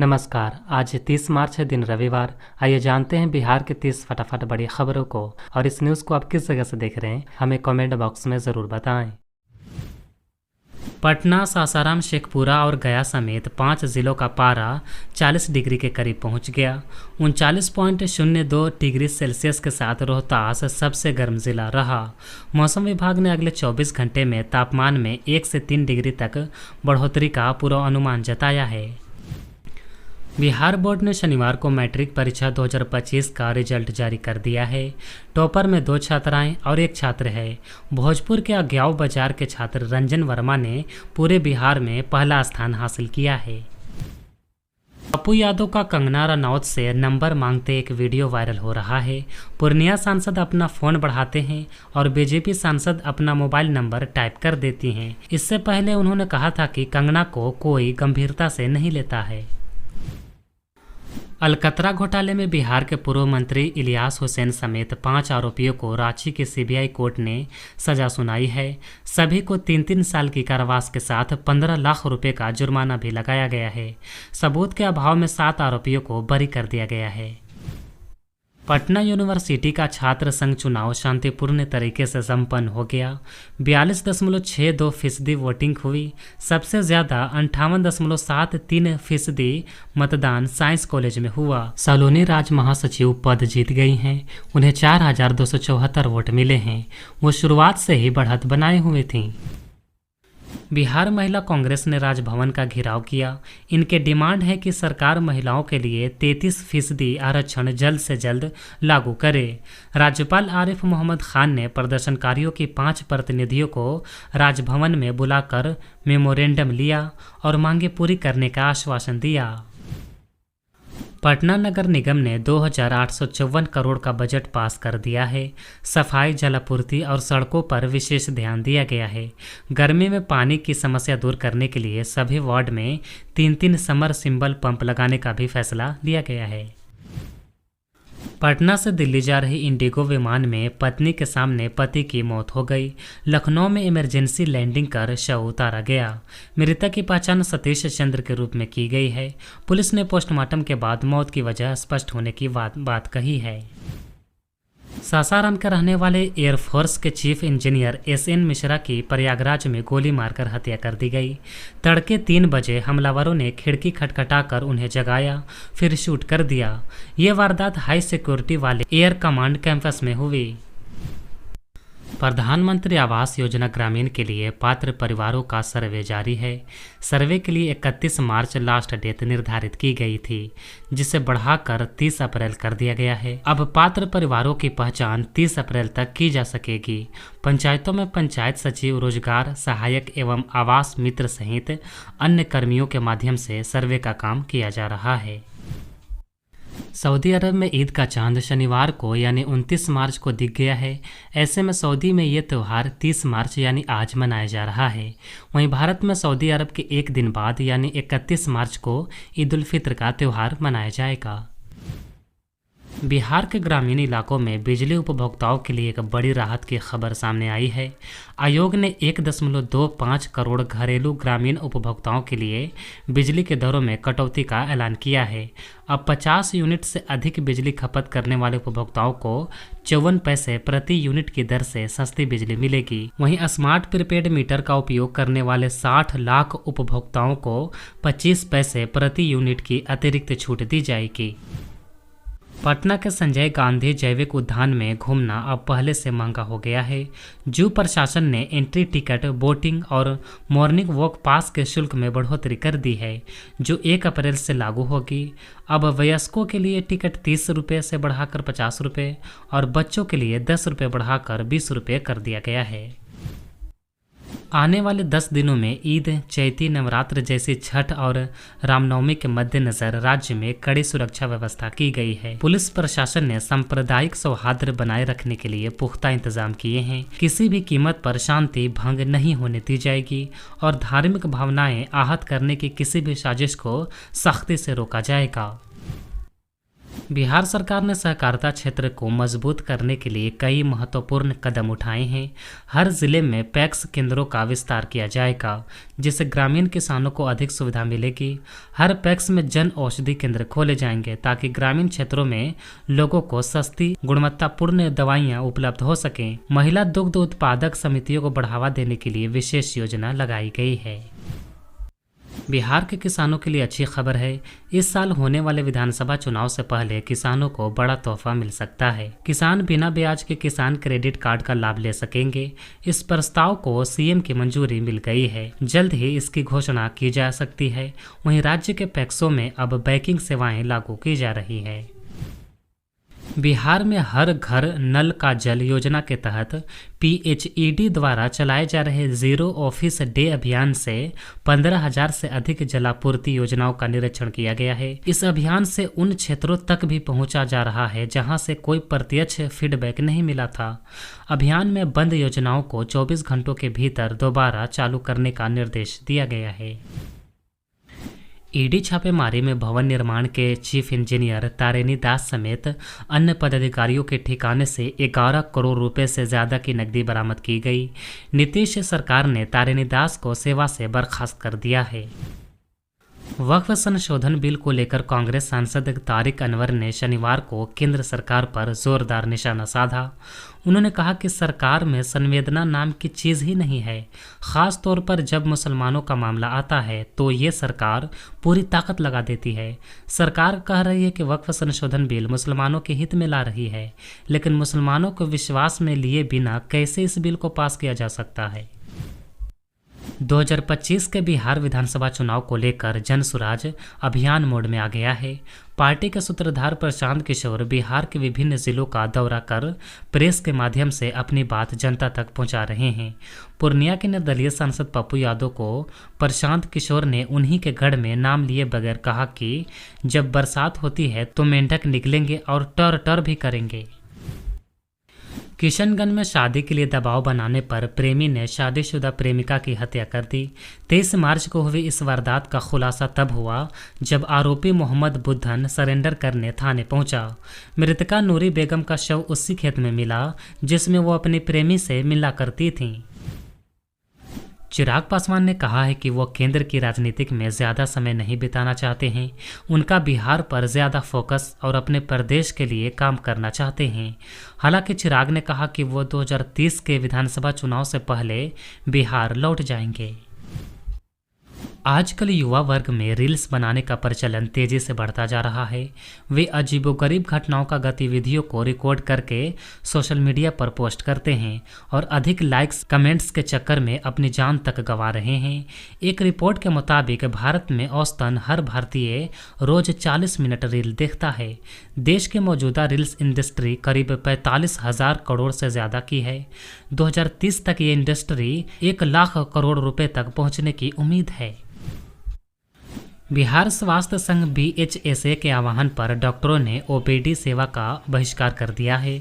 नमस्कार। आज 30 मार्च है, दिन रविवार। आइए जानते हैं बिहार के 30 फटाफट बड़ी खबरों को। और इस न्यूज़ को आप किस जगह से देख रहे हैं, हमें कमेंट बॉक्स में ज़रूर बताएं। पटना, सासाराम, शेखपुरा और गया समेत 5 जिलों का पारा 40 डिग्री के करीब पहुंच गया। 39.02 डिग्री सेल्सियस के साथ रोहतास सबसे गर्म जिला रहा। मौसम विभाग ने अगले 24 घंटे में तापमान में 1 से 3 डिग्री तक बढ़ोतरी का पूर्वानुमान जताया है। बिहार बोर्ड ने शनिवार को मैट्रिक परीक्षा 2025 का रिजल्ट जारी कर दिया है। टॉपर में 2 छात्राएं और 1 छात्र है। भोजपुर के अज्ञाव बाजार के छात्र रंजन वर्मा ने पूरे बिहार में पहला स्थान हासिल किया है। पप्पू यादव का कंगना रनौत से नंबर मांगते एक वीडियो वायरल हो रहा है। पूर्णिया सांसद अपना फ़ोन बढ़ाते हैं और बीजेपी सांसद अपना मोबाइल नंबर टाइप कर देती हैं। इससे पहले उन्होंने कहा था कि कंगना को कोई गंभीरता से नहीं लेता है। अलकतरा घोटाले में बिहार के पूर्व मंत्री इलियास हुसैन समेत 5 आरोपियों को रांची की सीबीआई कोर्ट ने सजा सुनाई है। सभी को 3-3 साल की कारावास के साथ 15 लाख रुपए का जुर्माना भी लगाया गया है। सबूत के अभाव में 7 आरोपियों को बरी कर दिया गया है। पटना यूनिवर्सिटी का छात्र संघ चुनाव शांतिपूर्ण तरीके से संपन्न हो गया। 42.62% वोटिंग हुई। सबसे ज़्यादा 58.73% मतदान साइंस कॉलेज में हुआ। सलोनी राज महासचिव पद जीत गई हैं। उन्हें 4274 वोट मिले हैं। वो शुरुआत से ही बढ़त बनाए हुए थीं। बिहार महिला कांग्रेस ने राजभवन का घेराव किया। इनके डिमांड है कि सरकार महिलाओं के लिए 33% आरक्षण जल्द से जल्द लागू करे। राज्यपाल आरिफ मोहम्मद खान ने प्रदर्शनकारियों की 5 प्रतिनिधियों को राजभवन में बुलाकर मेमोरेंडम लिया और मांगे पूरी करने का आश्वासन दिया। पटना नगर निगम ने 2854 करोड़ का बजट पास कर दिया है। सफाई, जलापूर्ति और सड़कों पर विशेष ध्यान दिया गया है। गर्मी में पानी की समस्या दूर करने के लिए सभी वार्ड में 3-3 समरसिम्बल पंप लगाने का भी फैसला लिया गया है। पटना से दिल्ली जा रही इंडिगो विमान में पत्नी के सामने पति की मौत हो गई। लखनऊ में इमरजेंसी लैंडिंग कर शव उतारा गया। मृतक की पहचान सतीश चंद्र के रूप में की गई है। पुलिस ने पोस्टमार्टम के बाद मौत की वजह स्पष्ट होने की बात कही है। सासाराम के रहने वाले एयरफोर्स के चीफ इंजीनियर SN मिश्रा की प्रयागराज में गोली मारकर हत्या कर दी गई। तड़के 3 बजे हमलावरों ने खिड़की खटखटाकर उन्हें जगाया, फिर शूट कर दिया। ये वारदात हाई सिक्योरिटी वाले एयर कमांड कैंपस में हुई। प्रधानमंत्री आवास योजना ग्रामीण के लिए पात्र परिवारों का सर्वे जारी है। सर्वे के लिए 31 मार्च लास्ट डेट निर्धारित की गई थी, जिसे बढ़ाकर 30 अप्रैल कर दिया गया है। अब पात्र परिवारों की पहचान 30 अप्रैल तक की जा सकेगी। पंचायतों में पंचायत सचिव, रोजगार सहायक एवं आवास मित्र सहित अन्य कर्मियों के माध्यम से सर्वे का काम किया जा रहा है। सऊदी अरब में ईद का चांद शनिवार को यानी 29 मार्च को दिख गया है। ऐसे में सऊदी में ये त्यौहार 30 मार्च यानी आज मनाया जा रहा है। वहीं भारत में सऊदी अरब के एक दिन बाद यानी 31 मार्च को ईद उल फित्र का त्यौहार मनाया जाएगा। बिहार के ग्रामीण इलाकों में बिजली उपभोक्ताओं के लिए एक बड़ी राहत की खबर सामने आई है। आयोग ने 1.25 करोड़ घरेलू ग्रामीण उपभोक्ताओं के लिए बिजली के दरों में कटौती का ऐलान किया है। अब 50 यूनिट से अधिक बिजली खपत करने वाले उपभोक्ताओं को 54 पैसे प्रति यूनिट की दर से सस्ती बिजली मिलेगी। वहीं स्मार्ट प्रीपेड मीटर का उपयोग करने वाले 60 लाख उपभोक्ताओं को 25 पैसे प्रति यूनिट की अतिरिक्त छूट दी जाएगी। पटना के संजय गांधी जैविक उद्यान में घूमना अब पहले से महंगा हो गया है। जू प्रशासन ने एंट्री टिकट, बोटिंग और मॉर्निंग वॉक पास के शुल्क में बढ़ोतरी कर दी है, जो 1 अप्रैल से लागू होगी। अब वयस्कों के लिए टिकट 30 रुपये से बढ़ाकर 50 रुपये और बच्चों के लिए 10 रुपये बढ़ाकर 20 रुपये कर दिया गया है। आने वाले 10 दिनों में ईद, चैती नवरात्र जैसी छठ और रामनवमी के मद्देनजर राज्य में कड़ी सुरक्षा व्यवस्था की गई है। पुलिस प्रशासन ने सांप्रदायिक सौहार्द बनाए रखने के लिए पुख्ता इंतजाम किए हैं। किसी भी कीमत पर शांति भंग नहीं होने दी जाएगी और धार्मिक भावनाएं आहत करने की किसी भी साजिश को सख्ती से रोका जाएगा। बिहार सरकार ने सहकारिता क्षेत्र को मजबूत करने के लिए कई महत्वपूर्ण कदम उठाए हैं। हर जिले में पैक्स केंद्रों का विस्तार किया जाएगा, जिससे ग्रामीण किसानों को अधिक सुविधा मिलेगी। हर पैक्स में जन औषधि केंद्र खोले जाएंगे ताकि ग्रामीण क्षेत्रों में लोगों को सस्ती गुणवत्तापूर्ण दवाइयां उपलब्ध हो सकें। महिला दुग्ध उत्पादक समितियों को बढ़ावा देने के लिए विशेष योजना लगाई गई है। बिहार के किसानों के लिए अच्छी खबर है। इस साल होने वाले विधानसभा चुनाव से पहले किसानों को बड़ा तोहफा मिल सकता है। किसान बिना ब्याज के किसान क्रेडिट कार्ड का लाभ ले सकेंगे। इस प्रस्ताव को सीएम की मंजूरी मिल गई है। जल्द ही इसकी घोषणा की जा सकती है। वहीं राज्य के पैक्सों में अब बैंकिंग सेवाएं लागू की जा रही है। बिहार में हर घर नल का जल योजना के तहत PHED द्वारा चलाए जा रहे जीरो ऑफिस डे अभियान से 15,000 से अधिक जलापूर्ति योजनाओं का निरीक्षण किया गया है। इस अभियान से उन क्षेत्रों तक भी पहुंचा जा रहा है जहां से कोई प्रत्यक्ष फीडबैक नहीं मिला था। अभियान में बंद योजनाओं को 24 घंटों के भीतर दोबारा चालू करने का निर्देश दिया गया है। ईडी छापेमारी में भवन निर्माण के चीफ इंजीनियर तारिणी दास समेत अन्य पदाधिकारियों के ठिकाने से 11 करोड़ रुपए से ज्यादा की नकदी बरामद की गई। नीतीश सरकार ने तारिणी दास को सेवा से बर्खास्त कर दिया है। वक्फ संशोधन बिल को लेकर कांग्रेस सांसद तारिक अनवर ने शनिवार को केंद्र सरकार पर जोरदार निशाना साधा। उन्होंने कहा कि सरकार में संवेदना नाम की चीज़ ही नहीं है। ख़ास तौर पर जब मुसलमानों का मामला आता है तो ये सरकार पूरी ताकत लगा देती है। सरकार कह रही है कि वक्फ संशोधन बिल मुसलमानों के हित में ला रही है, लेकिन मुसलमानों को विश्वास में लिए बिना कैसे इस बिल को पास किया जा सकता है। 2025 के बिहार विधानसभा चुनाव को लेकर जनसुराज अभियान मोड में आ गया है। पार्टी के सूत्रधार प्रशांत किशोर बिहार के विभिन्न जिलों का दौरा कर प्रेस के माध्यम से अपनी बात जनता तक पहुंचा रहे हैं। पूर्णिया के निर्दलीय सांसद पप्पू यादव को प्रशांत किशोर ने उन्हीं के गढ़ में नाम लिए बगैर कहा कि जब बरसात होती है तो मेंढक निकलेंगे और टर टर भी करेंगे। किशनगंज में शादी के लिए दबाव बनाने पर प्रेमी ने शादीशुदा प्रेमिका की हत्या कर दी। 23 मार्च को हुई इस वारदात का खुलासा तब हुआ जब आरोपी मोहम्मद बुद्धन सरेंडर करने थाने पहुंचा। मृतका नूरी बेगम का शव उसी खेत में मिला जिसमें वो अपनी प्रेमी से मिला करती थीं। चिराग पासवान ने कहा है कि वो केंद्र की राजनीतिक में ज़्यादा समय नहीं बिताना चाहते हैं। उनका बिहार पर ज़्यादा फोकस और अपने प्रदेश के लिए काम करना चाहते हैं। हालांकि चिराग ने कहा कि वो 2030 के विधानसभा चुनाव से पहले बिहार लौट जाएंगे। आजकल युवा वर्ग में रील्स बनाने का प्रचलन तेजी से बढ़ता जा रहा है। वे अजीबोगरीब घटनाओं का गतिविधियों को रिकॉर्ड करके सोशल मीडिया पर पोस्ट करते हैं और अधिक लाइक्स कमेंट्स के चक्कर में अपनी जान तक गंवा रहे हैं। एक रिपोर्ट के मुताबिक भारत में औसतन हर भारतीय रोज 40 मिनट रील देखता है। देश के मौजूदा रील्स इंडस्ट्री करीब 45,000 करोड़ से ज़्यादा की है। 2030 तक ये इंडस्ट्री 1 लाख करोड़ रुपए तक पहुंचने की उम्मीद है। बिहार स्वास्थ्य संघ BHSA के आह्वान पर डॉक्टरों ने OPD सेवा का बहिष्कार कर दिया है।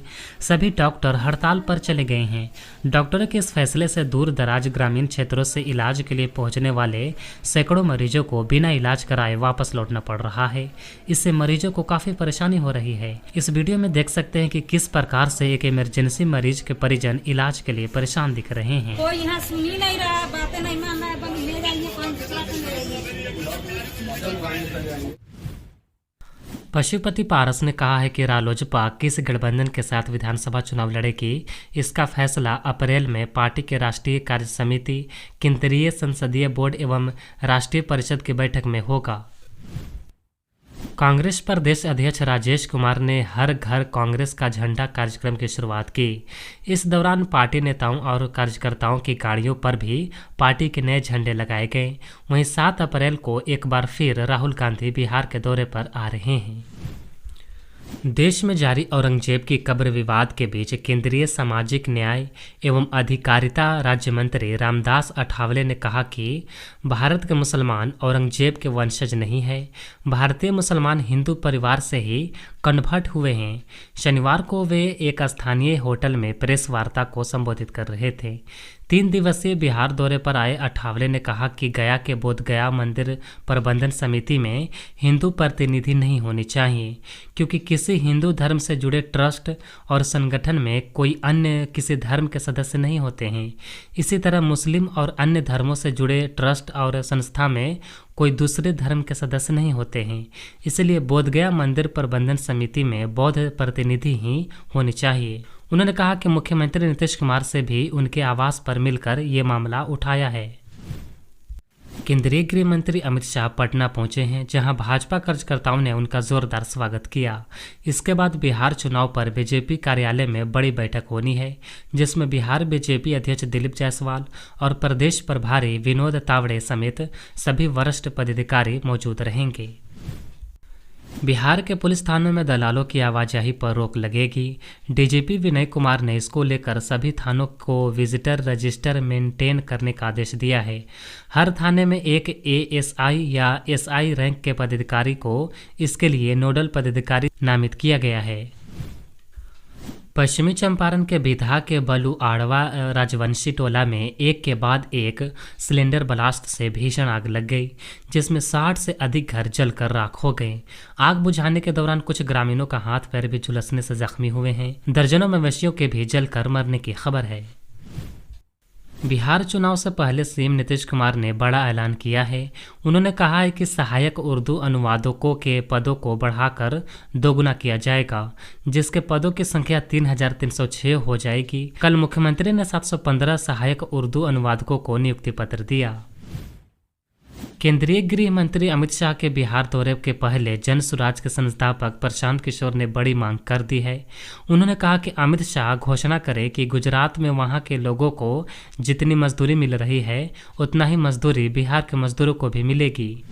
सभी डॉक्टर हड़ताल पर चले गए हैं। डॉक्टरों के इस फैसले से दूर दराज ग्रामीण क्षेत्रों से इलाज के लिए पहुंचने वाले सैकड़ों मरीजों को बिना इलाज कराए वापस लौटना पड़ रहा है। इससे मरीजों को काफ़ी परेशानी हो रही है। इस वीडियो में देख सकते हैं कि किस प्रकार से एक इमरजेंसी मरीज के परिजन इलाज के लिए परेशान दिख रहे हैं। कोई यहाँ सुन ही नहीं रहा, बातें नहीं मान रहा है, बस ले जाइए कहीं दूसरा को ले जाइए। पशुपति पारस ने कहा है कि रालोजपा किस गठबंधन के साथ विधानसभा चुनाव लड़ेगी, इसका फैसला अप्रैल में पार्टी के राष्ट्रीय कार्य समिति, केंद्रीय संसदीय बोर्ड एवं राष्ट्रीय परिषद की बैठक में होगा। कांग्रेस प्रदेश अध्यक्ष राजेश कुमार ने हर घर कांग्रेस का झंडा कार्यक्रम की शुरुआत की। इस दौरान पार्टी नेताओं और कार्यकर्ताओं की गाड़ियों पर भी पार्टी के नए झंडे लगाए गए। वहीं 7 अप्रैल को एक बार फिर राहुल गांधी बिहार के दौरे पर आ रहे हैं। देश में जारी औरंगजेब की कब्र विवाद के बीच केंद्रीय सामाजिक न्याय एवं अधिकारिता राज्य मंत्री रामदास अठावले ने कहा कि भारत के मुसलमान औरंगजेब के वंशज नहीं है। भारतीय मुसलमान हिंदू परिवार से ही कन्वर्ट हुए हैं। शनिवार को वे एक स्थानीय होटल में प्रेस वार्ता को संबोधित कर रहे थे। 3 दिवसीय बिहार दौरे पर आए अठावले ने कहा कि गया के बोध गया मंदिर प्रबंधन समिति में हिंदू प्रतिनिधि नहीं होने चाहिए, क्योंकि किसी हिंदू धर्म से जुड़े ट्रस्ट और संगठन में कोई अन्य किसी धर्म के सदस्य नहीं होते हैं। इसी तरह मुस्लिम और अन्य धर्मों से जुड़े ट्रस्ट और संस्था में कोई दूसरे धर्म के सदस्य नहीं होते हैं। इसलिए बोधगया मंदिर प्रबंधन समिति में बौद्ध प्रतिनिधि ही होने चाहिए। उन्होंने कहा कि मुख्यमंत्री नीतीश कुमार से भी उनके आवास पर मिलकर ये मामला उठाया है। केंद्रीय गृह मंत्री अमित शाह पटना पहुंचे हैं, जहां भाजपा कार्यकर्ताओं ने उनका जोरदार स्वागत किया। इसके बाद बिहार चुनाव पर बीजेपी कार्यालय में बड़ी बैठक होनी है, जिसमें बिहार बीजेपी अध्यक्ष दिलीप जायसवाल और प्रदेश प्रभारी विनोद तावड़े समेत सभी वरिष्ठ पदाधिकारी मौजूद रहेंगे। बिहार के पुलिस थानों में दलालों की आवाजाही पर रोक लगेगी। डीजीपी विनय कुमार ने इसको लेकर सभी थानों को विजिटर रजिस्टर मेंटेन करने का आदेश दिया है। हर थाने में एक एएसआई या एसआई रैंक के पदाधिकारी को इसके लिए नोडल पदाधिकारी नामित किया गया है। पश्चिमी चंपारण के बिधा के बलू आड़वा राजवंशी टोला में एक के बाद एक सिलेंडर ब्लास्ट से भीषण आग लग गई, जिसमें 60 से अधिक घर जलकर राख हो गए। आग बुझाने के दौरान कुछ ग्रामीणों का हाथ पैर भी झुलसने से जख्मी हुए हैं। दर्जनों मवेशियों के भी जलकर मरने की खबर है। बिहार चुनाव से पहले सीएम नीतीश कुमार ने बड़ा ऐलान किया है। उन्होंने कहा है कि सहायक उर्दू अनुवादकों के पदों को बढ़ाकर दोगुना किया जाएगा, जिसके पदों की संख्या 3306 हो जाएगी। कल मुख्यमंत्री ने 715 सहायक उर्दू अनुवादकों को नियुक्ति पत्र दिया। केंद्रीय गृह मंत्री अमित शाह के बिहार दौरे के पहले जन सुराज के संस्थापक प्रशांत किशोर ने बड़ी मांग कर दी है। उन्होंने कहा कि अमित शाह घोषणा करे कि गुजरात में वहां के लोगों को जितनी मजदूरी मिल रही है, उतना ही मजदूरी बिहार के मजदूरों को भी मिलेगी।